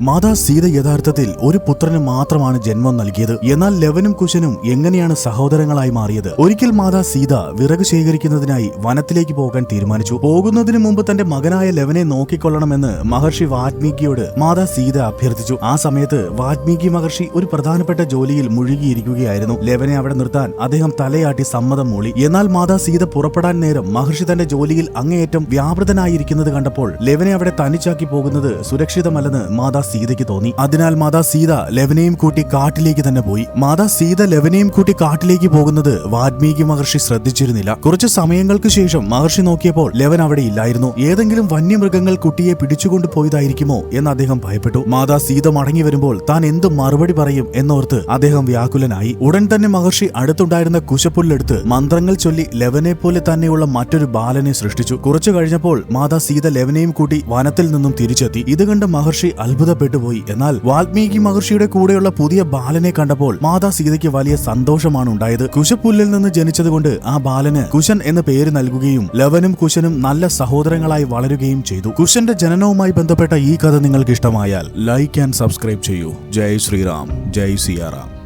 മാതാ സീത യഥാർത്ഥത്തിൽ ഒരു പുത്രന് മാത്രമാണ് ജന്മം നൽകിയത്. എന്നാൽ ലവനും കുശനും എങ്ങനെയാണ് സഹോദരങ്ങളായി മാറിയത്? ഒരിക്കൽ മാതാ സീത വിറക് ശേഖരിക്കുന്നതിനായി വനത്തിലേക്ക് പോകാൻ തീരുമാനിച്ചു. പോകുന്നതിന് മുമ്പ് തന്റെ മകനായ ലവനെ നോക്കിക്കൊള്ളണമെന്ന് മഹർഷി വാൽമീകിയോട് മാതാ സീത അഭ്യർത്ഥിച്ചു. ആ സമയത്ത് വാൽമീകി മഹർഷി ഒരു പ്രധാനപ്പെട്ട ജോലിയിൽ മുഴുകിയിരിക്കുകയായിരുന്നു. ലവനെ അവിടെ നിർത്താൻ അദ്ദേഹം തലയാട്ടി സമ്മതം മൂളി. എന്നാൽ മാതാ സീത പുറപ്പെടാൻ നേരം മഹർഷി തന്റെ ജോലിയിൽ അങ്ങേയറ്റം വ്യാപൃതനായിരിക്കുന്നത് കണ്ടപ്പോൾ ലവനെ അവിടെ തനിച്ചാക്കി പോകുന്നത് സുരക്ഷിതമല്ലെന്ന് മാതാ സീതയ്ക്ക് തോന്നി. അതിനാൽ മാതാ സീത ലവനെയും കൂട്ടി കാട്ടിലേക്ക് തന്നെ പോയി. മാതാ സീത ലവനെയും കൂട്ടി കാട്ടിലേക്ക് പോകുന്നത് വാൽമീകി മഹർഷി ശ്രദ്ധിച്ചിരുന്നില്ല. കുറച്ചു സമയങ്ങൾക്ക് ശേഷം മഹർഷി നോക്കിയപ്പോൾ ലവൻ അവിടെ ഇല്ലായിരുന്നു. ഏതെങ്കിലും വന്യമൃഗങ്ങൾ കുട്ടിയെ പിടിച്ചുകൊണ്ടു പോയതായിരിക്കുമോ എന്ന് അദ്ദേഹം ഭയപ്പെട്ടു. മാതാ സീത മടങ്ങി വരുമ്പോൾ താൻ എന്ത് മറുപടി പറയും എന്നോർത്ത് അദ്ദേഹം വ്യാകുലനായി. ഉടൻ തന്നെ മഹർഷി അടുത്തുണ്ടായിരുന്ന കുശപ്പുല്ലെടുത്ത് മന്ത്രങ്ങൾ ചൊല്ലി ലവനെ പോലെ തന്നെയുള്ള മറ്റൊരു ബാലനെ സൃഷ്ടിച്ചു. കുറച്ചു കഴിഞ്ഞപ്പോൾ മാതാ സീത ലവനെയും കൂട്ടി വനത്തിൽ നിന്നും തിരിച്ചെത്തി. ഇത് കണ്ട് മഹർഷി അത്ഭുതപ്പെട്ടുപോയി. എന്നാൽ വാൽമീകി മഹർഷിയുടെ കൂടെയുള്ള പുതിയ ബാലനെ കണ്ടപ്പോൾ മാതാ സീതയ്ക്ക് വലിയ സന്തോഷമാണ് ഉണ്ടായത്. കുശപ്പുല്ലിൽ നിന്ന് ജനിച്ചതുകൊണ്ട് ആ ബാലന് കുശൻ എന്ന പേര് നൽകുകയും ലവനും കുശനും നല്ല സഹോദരങ്ങളായി വളരുകയും ചെയ്തു. കുശന്റെ ജനനവുമായി ബന്ധപ്പെട്ട ഈ കഥ നിങ്ങൾക്ക് ഇഷ്ടമായാൽ ലൈക്ക് ആൻഡ് സബ്സ്ക്രൈബ് ചെയ്യൂ. ജയ് ശ്രീറാം, ജയ് സിയാറാം.